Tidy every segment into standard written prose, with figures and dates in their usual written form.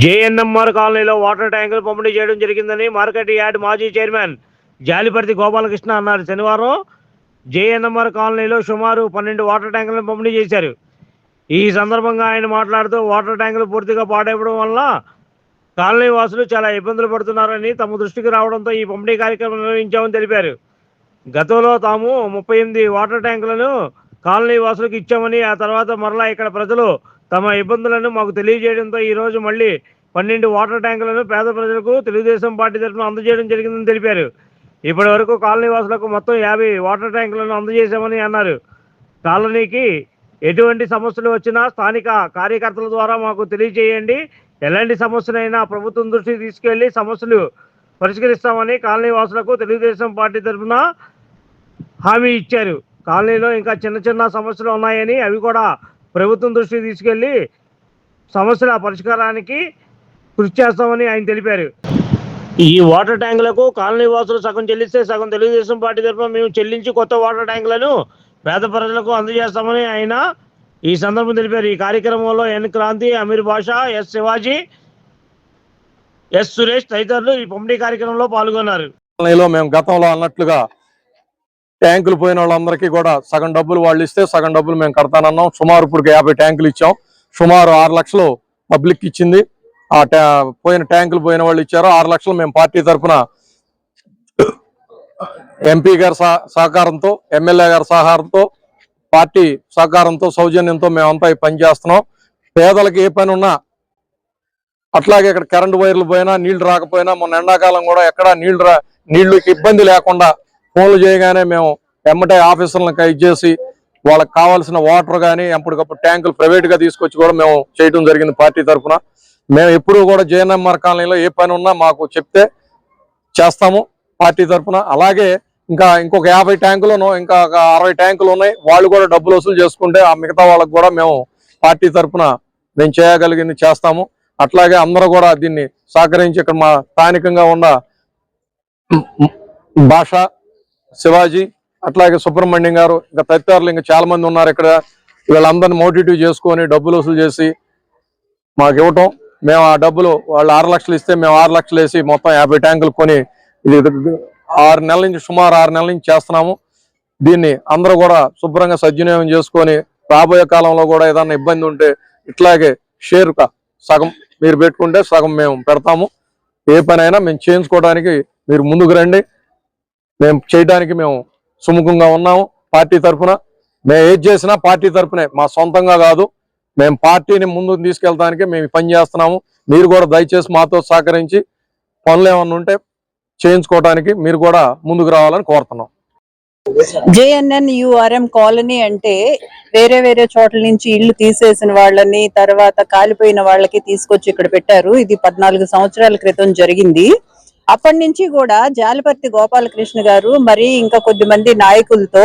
జేఎన్ఎంఆర్ కాలనీలో వాటర్ ట్యాంకులు పంపిణీ చేయడం జరిగిందని మార్కెట్ యార్డ్ మాజీ చైర్మన్ జాలిపర్తి గోపాలకృష్ణ అన్నారు. శనివారం జేఎన్ఎంఆర్ కాలనీలో సుమారు 12 వాటర్ ట్యాంకులను పంపిణీ చేశారు. ఈ సందర్భంగా ఆయన మాట్లాడుతూ వాటర్ ట్యాంకులు పూర్తిగా పాడైపోవడం వల్ల కాలనీ వాసులు చాలా ఇబ్బందులు పడుతున్నారని తమ దృష్టికి రావడంతో ఈ పంపిణీ కార్యక్రమం నిర్వహించామని తెలిపారు. గతంలో తాము 38 వాటర్ ట్యాంకులను కాలనీ వాసులకు ఇచ్చామని, ఆ తర్వాత మరలా ఇక్కడ ప్రజలు తమ ఇబ్బందులను మాకు తెలియజేయడంతో ఈరోజు మళ్ళీ 12 వాటర్ ట్యాంకులను పేద ప్రజలకు తెలుగుదేశం పార్టీ తరఫున అందజేయడం జరిగిందని తెలిపారు. ఇప్పటి వరకు కాలనీ వాసులకు మొత్తం 50 వాటర్ ట్యాంకులను అందజేశామని అన్నారు. కాలనీకి ఎటువంటి సమస్యలు వచ్చినా స్థానిక కార్యకర్తల ద్వారా మాకు తెలియజేయండి, ఎలాంటి సమస్యలైనా ప్రభుత్వం దృష్టికి తీసుకెళ్లి సమస్యలు పరిష్కరిస్తామని కాలనీ వాసులకు తెలుగుదేశం పార్టీ తరఫున హామీ ఇచ్చారు. కాలనీలో ఇంకా చిన్న చిన్న సమస్యలు ఉన్నాయని అవి కూడా ప్రభుత్వం దృష్టికి తీసుకెళ్లి సమస్యల పరిష్కారానికి కృషి చేస్తామని ఆయన తెలిపారు. ఈ వాటర్ ట్యాంకులకు కాలనీ వాసులు సగం చెల్లిస్తే సగం తెలుగుదేశం పార్టీ తరఫున మేము చెల్లించి కొత్త వాటర్ ట్యాంకులను పేద ప్రజలకు అందజేస్తామని ఆయన ఈ సందర్భం తెలిపారు. ఈ కార్యక్రమంలో ఎన్ క్రాంతి, అమీర్ బాషా, ఎస్ శివాజీ, ఎస్ సురేష్ తదితరులు ఈ పంపిణీ కార్యక్రమంలో పాల్గొన్నారు. మేము గతంలో అన్నట్లుగా ట్యాంకులు పోయిన వాళ్ళందరికీ కూడా సగం డబ్బులు వాళ్ళు ఇస్తే సగం డబ్బులు మేము కడతానన్నాం. సుమారు ఇప్పుడు 50 ట్యాంకులు ఇచ్చాం. సుమారు 6 లక్షలు పబ్లిక్ ఇచ్చింది. ఆ పోయిన ట్యాంకులు పోయిన వాళ్ళు ఇచ్చారు. 6 లక్షలు మేము పార్టీ తరఫున ఎంపీ గారి సహకారంతో, ఎమ్మెల్యే గారి సహకారంతో, పార్టీ సహకారంతో, సౌజన్యంతో మేమంతా పనిచేస్తున్నాం. పేదలకు ఏ పని ఉన్నా, అట్లాగే ఇక్కడ కరెంటు వైర్లు పోయినా, నీళ్లు రాకపోయినా, మొన్న ఎండాకాలం కూడా ఎక్కడ నీళ్లుకి ఇబ్బంది లేకుండా ఫోన్లు చేయగానే మేము ఎమ్మటే ఆఫీసర్లను ఇచ్చేసి వాళ్ళకి కావాల్సిన వాటర్ కానీ ఎప్పటికప్పుడు ట్యాంకులు ప్రైవేట్ గా తీసుకొచ్చి కూడా మేము చేయడం జరిగింది. పార్టీ తరఫున మేము ఎప్పుడూ కూడా జేఎన్ఎంఆర్ కాలనీలో ఏ పని ఉన్నా మాకు చెప్తే చేస్తాము పార్టీ తరఫున. అలాగే ఇంకొక 50 ట్యాంకులు, ఇంకా 60 ట్యాంకులు ఉన్నాయి. వాళ్ళు కూడా డబ్బులు వసూలు చేసుకుంటే ఆ మిగతా వాళ్ళకు కూడా మేము పార్టీ తరఫున మేము చేయగలిగింది చేస్తాము. అట్లాగే అందరూ కూడా దీన్ని సహకరించి ఇక్కడ మా స్థానికంగా ఉన్న భాష, శివాజీ, అట్లాగే సుబ్రహ్మణ్యం గారు, ఇంకా తదితరులు ఇంకా చాలా మంది ఉన్నారు ఇక్కడ. వీళ్ళందరినీ మోటివేటివ్ చేసుకొని డబ్బులు వసూలు చేసి మాకు ఇవ్వటం, మేము ఆ డబ్బులు వాళ్ళు 6 లక్షలు ఇస్తే మేము 6 లక్షలు వేసి మొత్తం 50 ట్యాంకులు కొని ఇది 6 నెలల నుంచి సుమారు 6 నెలల నుంచి చేస్తున్నాము. దీన్ని అందరూ కూడా శుభ్రంగా సద్వినియోగం చేసుకొని రాబోయే కాలంలో కూడా ఏదన్నా ఇబ్బంది ఉంటే ఇట్లాగే షేర్గా సగం మీరు పెట్టుకుంటే సగం మేము పెడతాము. ఏ పనైనా మేము చేయించుకోవడానికి మీరు ముందుకు రండి. మేము చేయడానికి మేము సుముఖంగా ఉన్నాము. పార్టీ తరఫున మేము ఏది చేసినా పార్టీ తరఫునే, మా సొంతంగా కాదు. మేము పార్టీని ముందుకు తీసుకెళ్ళడానికి మేము పని చేస్తున్నాము. మీరు కూడా దయచేసి మాతో సహకరించి పనులు ఏమన్నా ఉంటే చేయించుకోవడానికి మీరు కూడా ముందుకు రావాలని కోరుతున్నాం. జేఎన్ఎన్యుఆర్ఎం కాలనీ అంటే వేరే వేరే చోట్ల నుంచి ఇల్లు తీసేసిన వాళ్ళని, తర్వాత కాలిపోయిన వాళ్ళకి తీసుకొచ్చి ఇక్కడ పెట్టారు. ఇది 14 సంవత్సరాల క్రితం జరిగింది. అప్పటి నుంచి కూడా జాలిపర్తి గోపాలకృష్ణ గారు మరి ఇంకా కొద్దిమంది నాయకులతో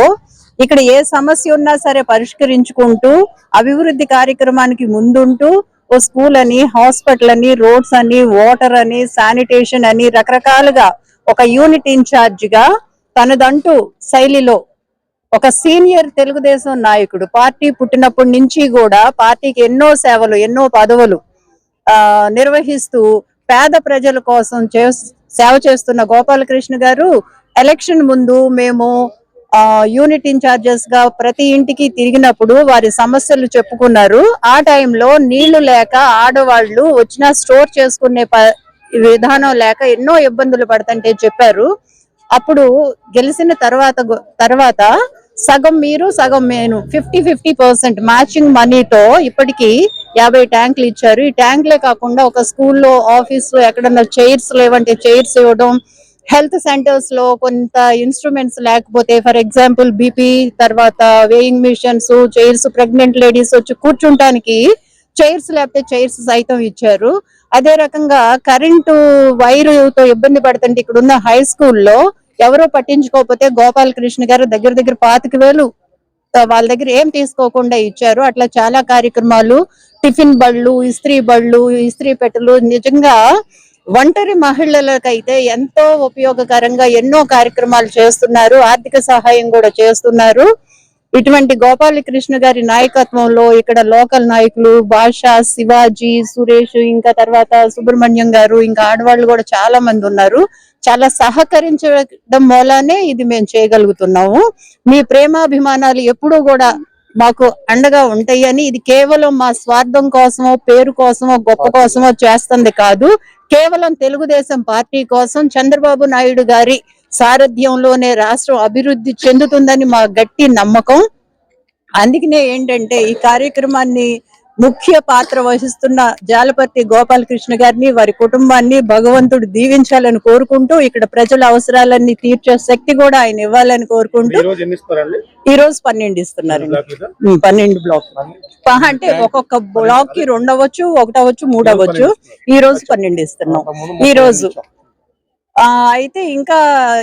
ఇక్కడ ఏ సమస్య ఉన్నా సరే పరిష్కరించుకుంటూ అభివృద్ధి కార్యక్రమానికి ముందుంటూ ఓ స్కూల్ అని, హాస్పిటల్ అని, రోడ్స్ అని, వాటర్ అని, శానిటేషన్ అని రకరకాలుగా ఒక యూనిట్ ఇన్ఛార్జ్ గా తనదంటూ శైలిలో ఒక సీనియర్ తెలుగుదేశం నాయకుడు, పార్టీ పుట్టినప్పటి నుంచి కూడా పార్టీకి ఎన్నో సేవలు, ఎన్నో పదవులు నిర్వహిస్తూ పేద ప్రజల కోసం సేవ చేస్తున్న గోపాలకృష్ణ గారు ఎలక్షన్ ముందు మేము యూనిట్ ఇన్ఛార్జెస్ గా ప్రతి ఇంటికి తిరిగినప్పుడు వారి సమస్యలు చెప్పుకున్నారు. ఆ టైంలో నీళ్లు లేక ఆడవాళ్లు వచ్చినా స్టోర్ చేసుకునే విధానం లేక ఎన్నో ఇబ్బందులు పడుతుంటే చెప్పారు. అప్పుడు గెలిచిన తర్వాత సగం మీరు సగం నేను 50-50% మ్యాచింగ్ మనీతో ఇప్పటికి 50 ట్యాంకులు ఇచ్చారు. ఈ ట్యాంకులే కాకుండా ఒక స్కూల్లో, ఆఫీస్ లో ఎక్కడన్నా చైర్స్ లేవంటే చైర్స్ ఇవ్వడం, హెల్త్ సెంటర్స్ లో కొంత ఇన్స్ట్రుమెంట్స్ లేకపోతే ఫర్ ఎగ్జాంపుల్ బీపీ, తర్వాత weighing machines, chairs, pregnant ladies వచ్చి కూర్చుంటానికి చైర్స్ లేకపోతే చైర్స్ సైతం ఇచ్చారు. అదే రకంగా కరెంటు వైరుతో ఇబ్బంది పడుతుంటే ఇక్కడ ఉన్న హై స్కూల్లో ఎవరో పట్టించుకోకపోతే గోపాలకృష్ణ గారు దగ్గర 25,000 వాళ్ళ దగ్గర ఏం తీసుకోకుండా ఇచ్చారు. అట్లా చాలా కార్యక్రమాలు, టిఫిన్ బళ్ళు, ఇస్త్రీ బళ్ళు, ఇస్త్రీ పెట్టెలు, నిజంగా ఒంటరి మహిళలకైతే ఎంతో ఉపయోగకరంగా ఎన్నో కార్యక్రమాలు చేస్తున్నారు. ఆర్థిక సహాయం కూడా చేస్తున్నారు. ఇటువంటి గోపాలకృష్ణ గారి నాయకత్వంలో ఇక్కడ లోకల్ నాయకులు భాష, శివాజీ, సురేష్, ఇంకా తర్వాత సుబ్రహ్మణ్యం గారు, ఇంకా ఆడవాళ్ళు కూడా చాలా మంది ఉన్నారు. చాలా సహకరించడం మూలానే ఇది మేము చేయగలుగుతున్నాము. మీ ప్రేమాభిమానాలు ఎప్పుడూ కూడా మాకు అండగా ఉంటాయని, ఇది కేవలం మా స్వార్థం కోసమో, పేరు కోసమో, గొప్ప కోసమో చేస్తుంది కాదు. కేవలం తెలుగుదేశం పార్టీ కోసం, చంద్రబాబు నాయుడు గారి సారథ్యంలోనే రాష్ట్రం అభివృద్ధి చెందుతుందని మా గట్టి నమ్మకం. అందుకనే ఏంటంటే ఈ కార్యక్రమాన్ని ముఖ్య పాత్ర వహిస్తున్న జాలపర్తి గోపాలకృష్ణ గారిని, వారి కుటుంబాన్ని భగవంతుడు దీవించాలని కోరుకుంటూ, ఇక్కడ ప్రజల అవసరాలన్నీ తీర్చే శక్తి కూడా ఆయన ఇవ్వాలని కోరుకుంటూ ఈ రోజు 12 ఇస్తున్నారండి. 12 బ్లాక్ అంటే ఒక్కొక్క బ్లాక్ కి 2 అవ్వచ్చు, 1 అవ్వచ్చు, 3 అవ్వచ్చు. ఈ రోజు 12 ఇస్తున్నాం. ఈ రోజు అయితే ఇంకా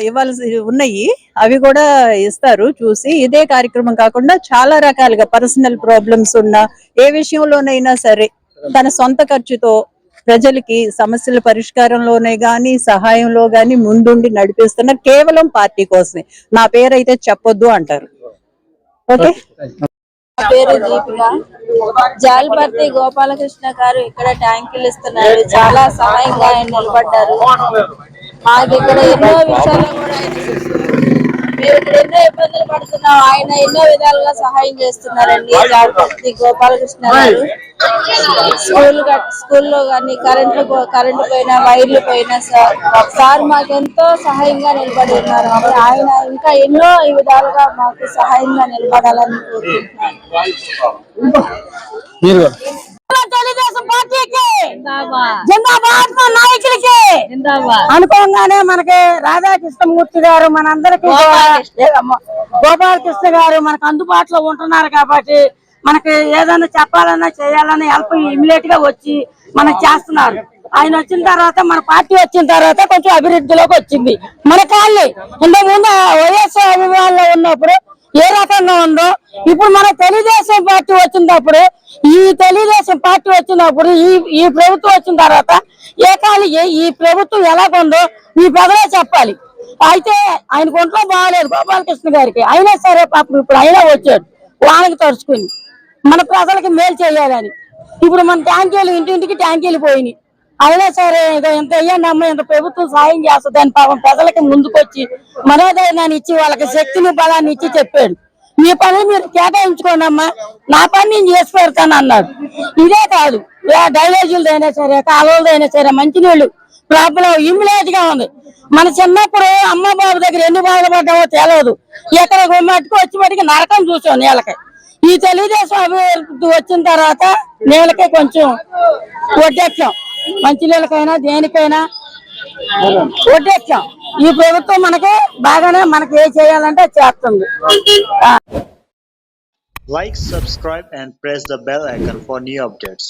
ఇవ్వాల్సి ఉన్నాయి, అవి కూడా ఇస్తారు చూసి. ఇదే కార్యక్రమం కాకుండా చాలా రకాలుగా పర్సనల్ ప్రాబ్లమ్స్ ఉన్న ఏ విషయంలోనైనా సరే తన సొంత ఖర్చుతో ప్రజలకి సమస్యల పరిష్కారంలోనే గాని, సహాయంలో గాని ముందుండి నడిపిస్తున్నారు. కేవలం పార్టీ కోసమే. నా పేరు అయితే చెప్పొద్దు అంటారు. ఓకే. నా పేరు దీపిక. జాలపర్తి గోపాలకృష్ణ గారు ఇక్కడ ట్యాంకులు ఇస్తున్నారు. చాలా సహాయంగా ఆయన నిలబడ్డారు. మాకు ఇక్కడ ఎన్నో విషయాల్లో కూడా మేము ఇక్కడ ఎన్నో ఇబ్బందులు పడుతున్నాం. ఆయన ఎన్నో విధాలుగా సహాయం చేస్తున్నారండి. జాలపర్తి గోపాలకృష్ణ గారు స్కూల్లో కానీ కరెంటు పోయినా, వైర్లు పోయినా సార్ మాకెంతో సహాయంగా నిలబడి ఉన్నారు. ఆయన ఇంకా ఎన్నో విధాలుగా మాకు సహాయంగా నిలబడాలని కోరుకుంటున్నాను. తెలుగుదేశం పార్టీకి జిందాబాద్, మా నాయకులకి అనుకోగానే మనకి రాధాకృష్ణమూర్తి గారు మనందరికి గోపాలకృష్ణ గారు మనకు అందుబాటులో ఉంటున్నారు కాబట్టి మనకి ఏదైనా చెప్పాలన్నా చేయాలన్నా హెల్ప్ ఇమీడియట్ గా వచ్చి మనకు చేస్తున్నారు. ఆయన వచ్చిన తర్వాత, మన పార్టీ వచ్చిన తర్వాత కొంచెం అభివృద్ధిలోకి వచ్చింది మన కాళ్ళని. ఇంతకుముందు వైఎస్ఆర్ అభిమానులు ఉన్నప్పుడు ఏ రకంగా ఉందో, ఇప్పుడు మన తెలుగుదేశం పార్టీ వచ్చినప్పుడు, ఈ ప్రభుత్వం వచ్చిన తర్వాత ఈ ప్రభుత్వం ఎలాగుందో ఈ ప్రజలే చెప్పాలి. అయితే ఆయన ఒంట్లో బాగాలేదు గోపాలకృష్ణ గారికి, అయినా సరే పాపం ఇప్పుడు అయినా వచ్చాడు వానకి తరుచుకుని మన ప్రజలకి మేలు చేయాలని. ఇప్పుడు మన ట్యాంకీలు ఇంటింటికి ట్యాంకీలు పోయినాయి. అయినా సరే ఇంత అయ్యండి అమ్మ, ఇంత ప్రభుత్వం సాయం చేస్తుందని పాపం ప్రజలకి ముందుకొచ్చి మనోధైర్యాన్ని ఇచ్చి, వాళ్ళకి శక్తిని, బలాన్ని ఇచ్చి చెప్పాడు, మీ పనులు మీరు కేటాయించుకోండి అమ్మా, నా పని నేను చేసి పెడతాను అన్నాడు. ఇదే కాదు, డ్రైనేజీలదైనా సరే, కాలువలదైనా సరే, మంచినీళ్ళు ప్రాబ్లం ఇమ్మీడియట్ గా ఉంది. మన చిన్నప్పుడు అమ్మ బాబు దగ్గర ఎన్ని బాధపడ్డామో తెలియదు. ఎక్కడ మట్టుకు వచ్చి మటుకు నరకం చూసాం నీళ్ళకి. ఈ తెలుగుదేశం అభివృద్ధి వచ్చిన తర్వాత నీళ్ళకి కొంచెం వడ్డెక్కాం, మంచినీళ్ళకైనా దేనికైనా వడ్డెక్కాం. ఈ ప్రభుత్వం మనకి బాగానే మనకి ఏ చేయాలంటే చేస్తుంది. Like, subscribe and press the bell icon for new updates.